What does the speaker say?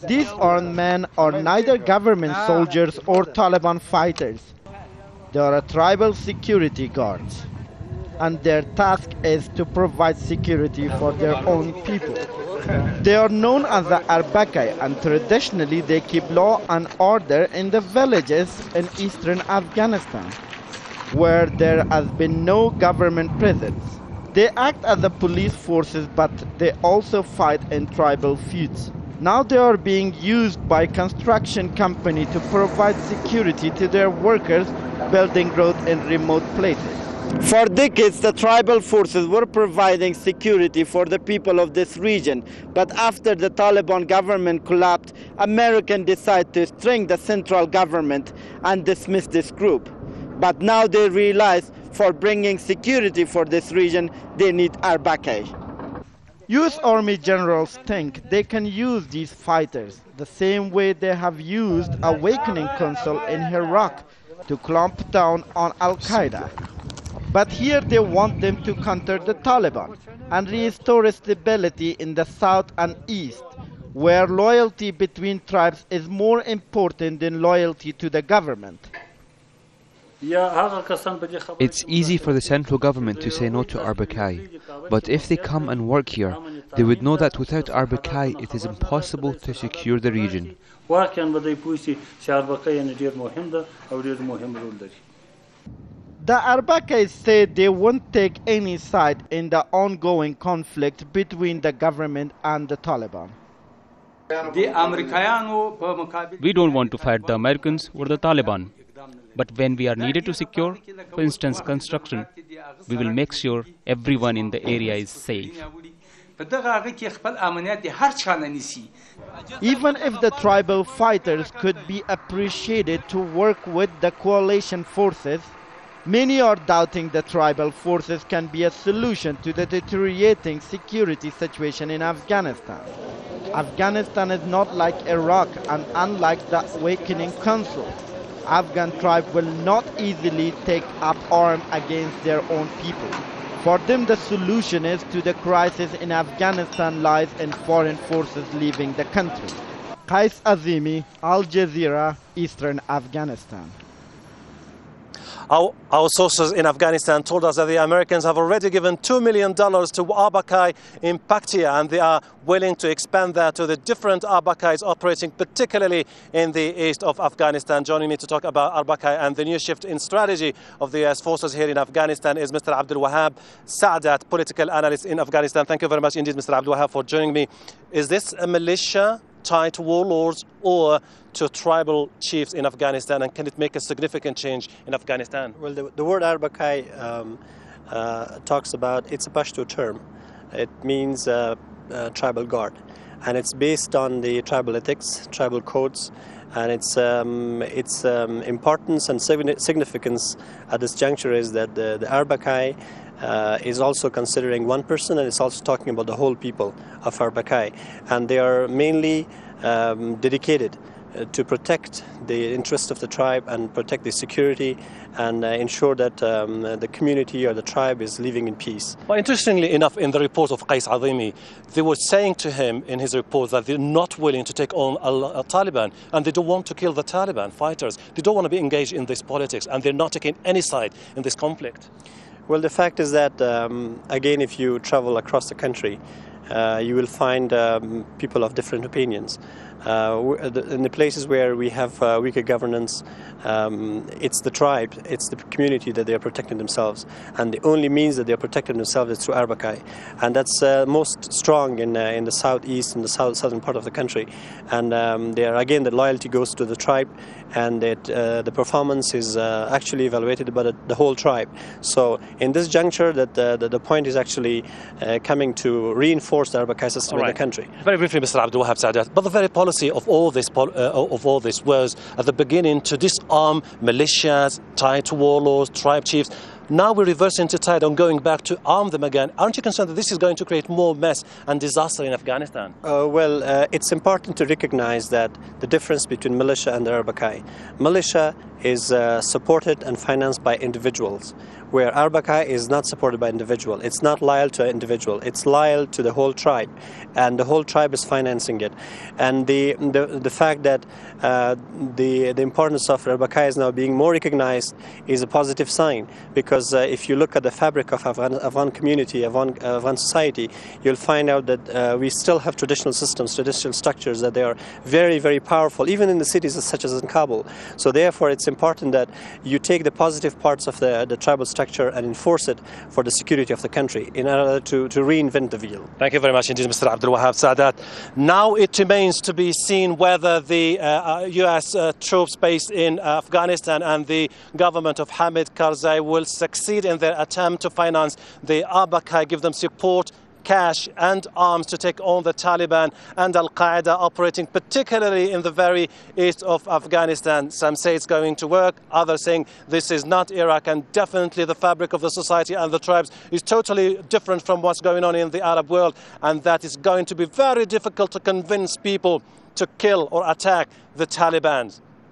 These armed men are neither government soldiers or Taliban fighters. They are tribal security guards, and their task is to provide security for their own people. They are known as the al-Qaeda, and traditionally they keep law and order in the villages in eastern Afghanistan, where there has been no government presence. They act as the police forces, but they also fight in tribal feuds. Now they are being used by construction companies to provide security to their workers building roads in remote places. For decades, the tribal forces were providing security for the people of this region, but after the Taliban government collapsed, Americans decided to string the central government and dismiss this group. But now they realize for bringing security for this region, they need al-Qaeda. US Army generals think they can use these fighters the same way they have used Awakening Council in Iraq to clamp down on al-Qaeda. But here they want them to counter the Taliban and restore stability in the south and east, where loyalty between tribes is more important than loyalty to the government. It's easy for the central government to say no to al-Qaeda, but if they come and work here, they would know that without al-Qaeda it is impossible to secure the region. The al-Qaeda said they won't take any side in the ongoing conflict between the government and the Taliban. We don't want to fight the Americans or the Taliban. But when we are needed to secure, for instance, construction, we will make sure everyone in the area is safe. Even if the tribal fighters could be appreciated to work with the coalition forces, many are doubting the tribal forces can be a solution to the deteriorating security situation in Afghanistan. Afghanistan is not like Iraq, and unlike the Awakening Council, Afghan tribes will not easily take up arms against their own people. For them, the solution is to the crisis in Afghanistan lies in foreign forces leaving the country. Qais Azimiy, Al Jazeera, Eastern Afghanistan. Our sources in Afghanistan told us that the Americans have already given $2 million to al-Qaeda in Paktia, and they are willing to expand that to the different al-Qaedas operating particularly in the east of Afghanistan. Joining me to talk about al-Qaeda and the new shift in strategy of the US forces here in Afghanistan is Mr. Abdul Wahab Saadat, political analyst in Afghanistan. Thank you very much indeed, Mr. Abdul Wahab, for joining me. Is this a militia tied to warlords or to tribal chiefs in Afghanistan, and can it make a significant change in Afghanistan? Well, the word al-Qaeda talks about, it's a Pashto term. It means tribal guard, and it's based on the tribal ethics, tribal codes, and its importance and significance at this juncture is that the al-Qaeda is also considering one person, and it's also talking about the whole people of al-Qaeda, and they are mainly dedicated to protect the interests of the tribe and protect the security and ensure that the community or the tribe is living in peace. Well, interestingly enough, in the report of Qais Azimiy, they were saying to him in his report that they're not willing to take on Taliban, and they don't want to kill the Taliban fighters. They don't want to be engaged in this politics, and they're not taking any side in this conflict. Well, the fact is that, again, if you travel across the country, you will find people of different opinions. In the places where we have weaker governance, it's the tribe, it's the community that they are protecting themselves, and the only means that they are protecting themselves is through al-Qaeda, and that's most strong in the southeast and the southern part of the country. And there again, the loyalty goes to the tribe, and the performance is actually evaluated by the whole tribe. So in this juncture, that the point is actually coming to reinforce the al-Qaeda system in the country. Very briefly, Mr. Abdul Wahab Saadat, but the very policy of all this was at the beginning to disarm militias tied to warlords, tribe chiefs. Now we're reversing the tide and going back to arm them again. Aren't you concerned that this is going to create more mess and disaster in Afghanistan? It's important to recognize that the difference between militia and the Arbakai. Militia is supported and financed by individuals, where Arbakai is not supported by individual. It's not loyal to an individual. It's loyal to the whole tribe, and the whole tribe is financing it. And the fact that the importance of Arbakai is now being more recognized is a positive sign, because if you look at the fabric of Afghan community, Afghan society, you'll find out that we still have traditional systems, traditional structures, that they are very, very powerful, even in the cities such as in Kabul. So therefore, it's important that you take the positive parts of the tribal structure and enforce it for the security of the country in order to reinvent the wheel. Thank you very much indeed, Mr. Abdul Wahab Sadat. Now it remains to be seen whether the US troops based in Afghanistan and the government of Hamid Karzai will succeed in their attempt to finance the Arbakai, give them support, cash and arms to take on the Taliban and al-Qaeda operating particularly in the very east of Afghanistan. Some say it's going to work, others saying this is not Iraq, and definitely the fabric of the society and the tribes is totally different from what's going on in the Arab world, and that is going to be very difficult to convince people to kill or attack the Taliban.